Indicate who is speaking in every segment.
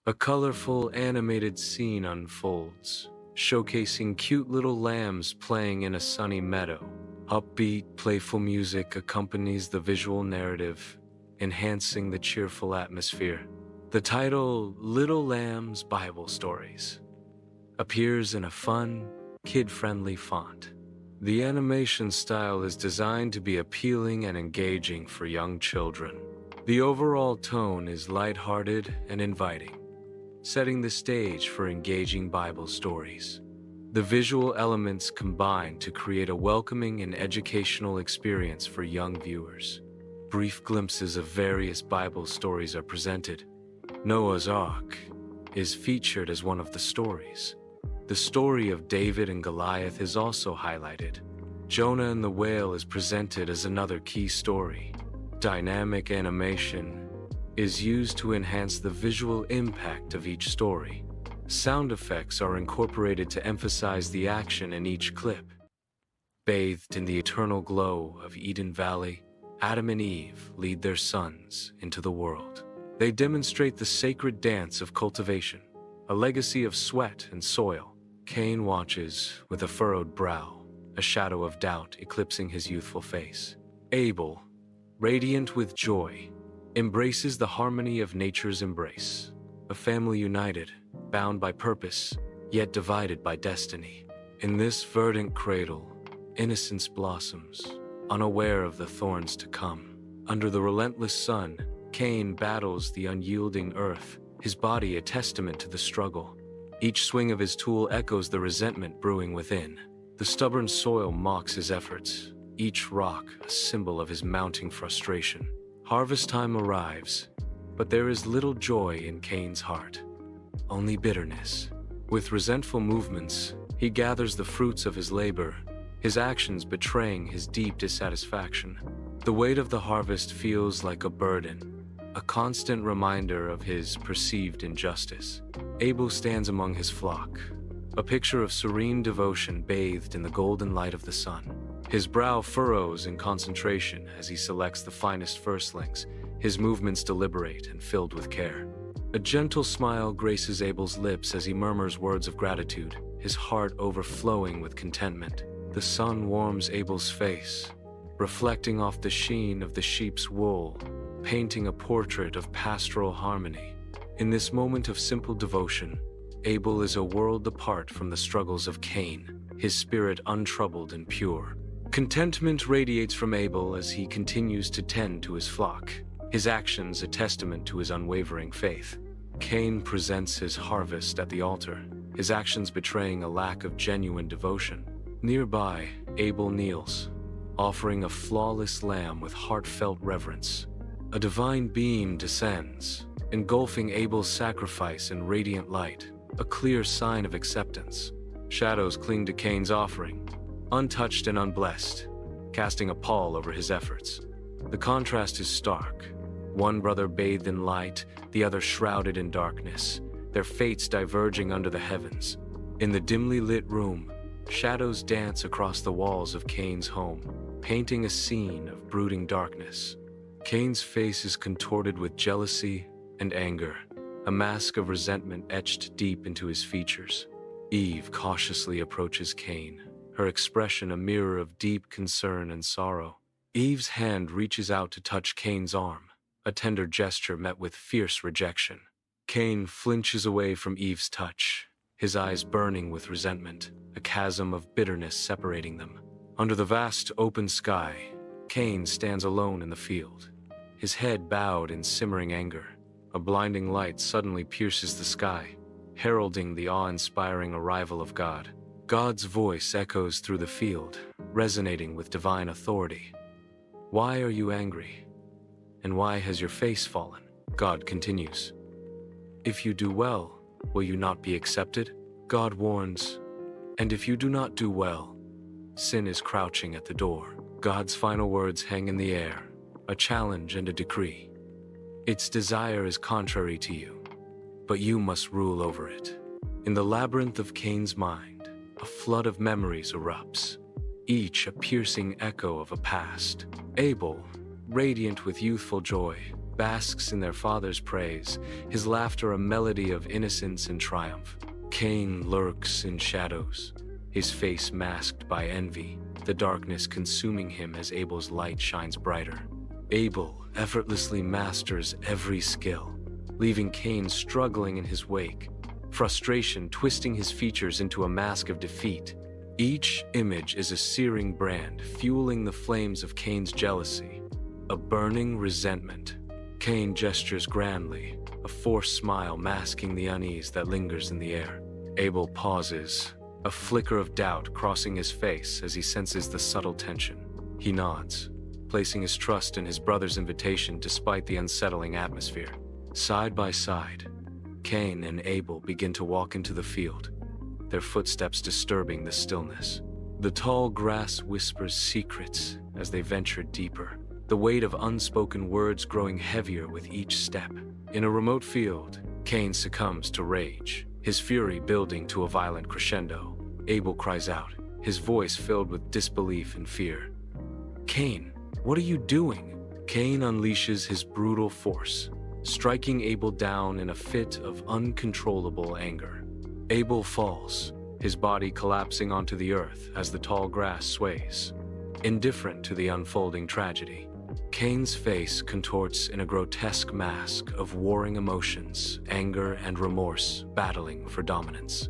Speaker 1: A colorful animated scene unfolds, showcasing cute little lambs playing in a sunny meadow. Upbeat, playful music accompanies the visual narrative, enhancing the cheerful atmosphere. The title, Little Lambs Bible Stories, appears in a fun, kid-friendly font. The animation style is designed to be appealing and engaging for young children. The overall tone is lighthearted and inviting, setting the stage for engaging Bible stories. The visual elements combine to create a welcoming and educational experience for young viewers. Brief glimpses of various Bible stories are presented. Noah's Ark is featured as one of the stories. The story of David and Goliath is also highlighted. Jonah and the whale is presented as another key story. Dynamic animation is used to enhance the visual impact of each story. Sound effects are incorporated to emphasize the action in each clip. Bathed in the eternal glow of Eden Valley, Adam and Eve lead their sons into the world. They demonstrate the sacred dance of cultivation, a legacy of sweat and soil. Cain watches with a furrowed brow, a shadow of doubt eclipsing his youthful face. Abel, radiant with joy, embraces the harmony of nature's embrace. A family united, bound by purpose, yet divided by destiny. In this verdant cradle, innocence blossoms, unaware of the thorns to come. Under the relentless sun, Cain battles the unyielding earth, his body a testament to the struggle. Each swing of his tool echoes the resentment brewing within. The stubborn soil mocks his efforts, each rock a symbol of his mounting frustration. Harvest time arrives, but there is little joy in Cain's heart, only bitterness. With resentful movements, he gathers the fruits of his labor, his actions betraying his deep dissatisfaction. The weight of the harvest feels like a burden, a constant reminder of his perceived injustice. Abel stands among his flock, a picture of serene devotion bathed in the golden light of the sun. His brow furrows in concentration as he selects the finest firstlings, his movements deliberate and filled with care. A gentle smile graces Abel's lips as he murmurs words of gratitude, his heart overflowing with contentment. The sun warms Abel's face, reflecting off the sheen of the sheep's wool, painting a portrait of pastoral harmony. In this moment of simple devotion, Abel is a world apart from the struggles of Cain, his spirit untroubled and pure. Contentment radiates from Abel as he continues to tend to his flock, his actions a testament to his unwavering faith. Cain presents his harvest at the altar, his actions betraying a lack of genuine devotion. Nearby, Abel kneels, offering a flawless lamb with heartfelt reverence. A divine beam descends, engulfing Abel's sacrifice in radiant light, a clear sign of acceptance. Shadows cling to Cain's offering, untouched and unblessed, casting a pall over his efforts. The contrast is stark. One brother bathed in light, the other shrouded in darkness, their fates diverging under the heavens. In the dimly lit room, shadows dance across the walls of Cain's home, painting a scene of brooding darkness. Cain's face is contorted with jealousy and anger, a mask of resentment etched deep into his features. Eve cautiously approaches Cain, her expression a mirror of deep concern and sorrow. Eve's hand reaches out to touch Cain's arm, a tender gesture met with fierce rejection. Cain flinches away from Eve's touch, his eyes burning with resentment, a chasm of bitterness separating them. Under the vast open sky, Cain stands alone in the field, his head bowed in simmering anger. A blinding light suddenly pierces the sky, heralding the awe-inspiring arrival of God. God's voice echoes through the field, resonating with divine authority. "Why are you angry? And why has your face fallen?" God continues. "If you do well, will you not be accepted?" God warns. "And if you do not do well, sin is crouching at the door." God's final words hang in the air, a challenge and a decree. Its desire is contrary to you, but you must rule over it. In the labyrinth of Cain's mind, a flood of memories erupts, each a piercing echo of a past. Abel, radiant with youthful joy, basks in their father's praise, his laughter a melody of innocence and triumph. Cain lurks in shadows, his face masked by envy, the darkness consuming him as Abel's light shines brighter. Abel effortlessly masters every skill, leaving Cain struggling in his wake, frustration twisting his features into a mask of defeat. Each image is a searing brand, fueling the flames of Cain's jealousy, a burning resentment. Cain gestures grandly, a forced smile masking the unease that lingers in the air. Abel pauses, a flicker of doubt crossing his face as he senses the subtle tension. He nods, placing his trust in his brother's invitation despite the unsettling atmosphere. Side by side, Cain and Abel begin to walk into the field, their footsteps disturbing the stillness. The tall grass whispers secrets as they venture deeper, the weight of unspoken words growing heavier with each step. In a remote field, Cain succumbs to rage, his fury building to a violent crescendo. Abel cries out, his voice filled with disbelief and fear. "Cain, what are you doing?" Cain unleashes his brutal force, striking Abel down in a fit of uncontrollable anger. Abel falls, his body collapsing onto the earth as the tall grass sways. Indifferent to the unfolding tragedy, Cain's face contorts in a grotesque mask of warring emotions, anger and remorse battling for dominance.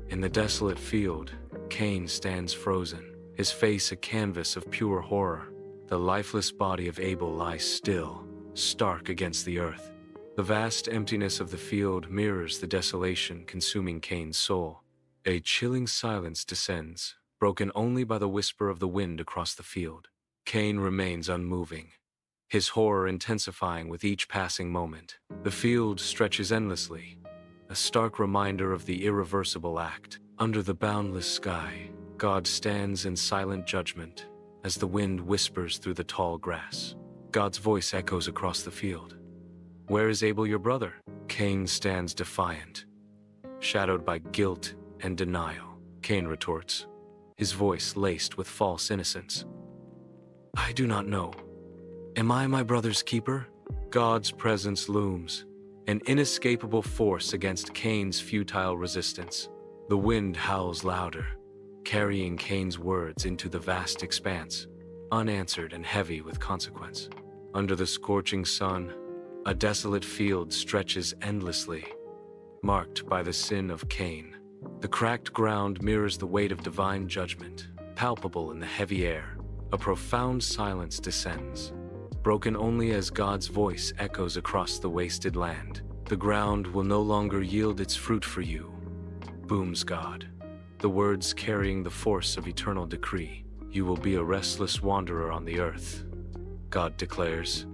Speaker 1: In the desolate field, Cain stands frozen, his face a canvas of pure horror. The lifeless body of Abel lies still, stark against the earth. The vast emptiness of the field mirrors the desolation consuming Cain's soul. A chilling silence descends, broken only by the whisper of the wind across the field. Cain remains unmoving, his horror intensifying with each passing moment. The field stretches endlessly, a stark reminder of the irreversible act. Under the boundless sky, God stands in silent judgment as the wind whispers through the tall grass. God's voice echoes across the field. "Where is Abel, your brother?" Cain stands defiant, shadowed by guilt and denial. Cain retorts, his voice laced with false innocence. "I do not know. Am I my brother's keeper?" God's presence looms, an inescapable force against Cain's futile resistance. The wind howls louder, carrying Cain's words into the vast expanse, unanswered and heavy with consequence. Under the scorching sun, a desolate field stretches endlessly, marked by the sin of Cain. The cracked ground mirrors the weight of divine judgment, palpable in the heavy air. A profound silence descends, broken only as God's voice echoes across the wasted land. "The ground will no longer yield its fruit for you," booms God, the words carrying the force of eternal decree. "You will be a restless wanderer on the earth," God declares,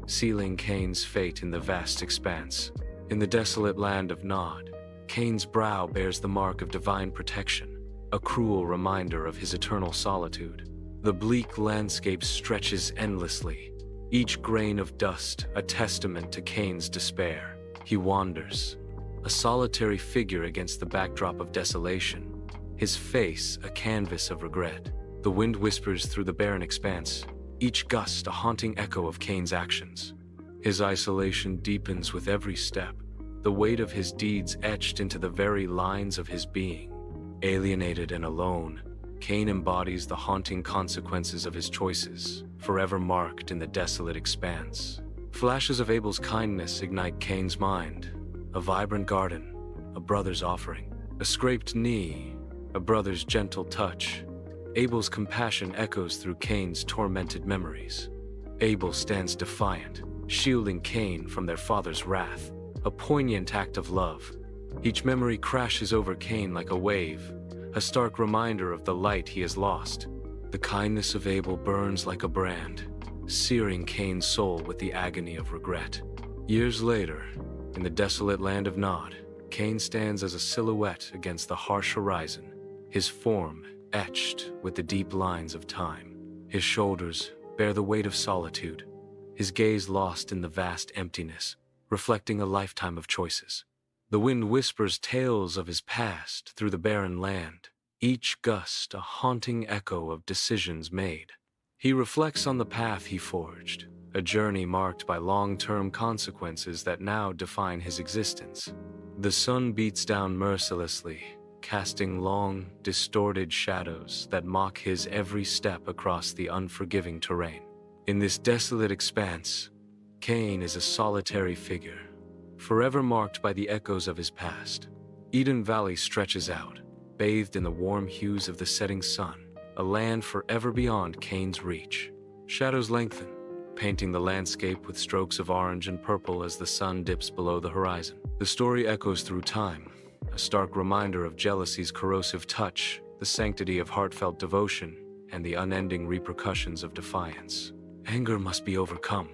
Speaker 1: sealing Cain's fate in the vast expanse. In the desolate land of Nod, Cain's brow bears the mark of divine protection, a cruel reminder of his eternal solitude. The bleak landscape stretches endlessly, each grain of dust a testament to Cain's despair. He wanders, a solitary figure against the backdrop of desolation, his face a canvas of regret. The wind whispers through the barren expanse, each gust a haunting echo of Cain's actions. His isolation deepens with every step, the weight of his deeds etched into the very lines of his being. Alienated and alone, Cain embodies the haunting consequences of his choices, forever marked in the desolate expanse. Flashes of Abel's kindness ignite Cain's mind, a vibrant garden, a brother's offering, a scraped knee, a brother's gentle touch. Abel's compassion echoes through Cain's tormented memories. Abel stands defiant, shielding Cain from their father's wrath, a poignant act of love. Each memory crashes over Cain like a wave, a stark reminder of the light he has lost. The kindness of Abel burns like a brand, searing Cain's soul with the agony of regret. Years later, in the desolate land of Nod, Cain stands as a silhouette against the harsh horizon, his form etched with the deep lines of time. His shoulders bear the weight of solitude, his gaze lost in the vast emptiness, reflecting a lifetime of choices. The wind whispers tales of his past through the barren land, each gust a haunting echo of decisions made. He reflects on the path he forged, a journey marked by long-term consequences that now define his existence. The sun beats down mercilessly, casting long, distorted shadows that mock his every step across the unforgiving terrain. In this desolate expanse, Cain is a solitary figure, forever marked by the echoes of his past. Eden Valley stretches out, bathed in the warm hues of the setting sun, a land forever beyond Cain's reach. Shadows lengthen, painting the landscape with strokes of orange and purple as the sun dips below the horizon. The story echoes through time, a stark reminder of jealousy's corrosive touch, the sanctity of heartfelt devotion, and the unending repercussions of defiance. Anger must be overcome,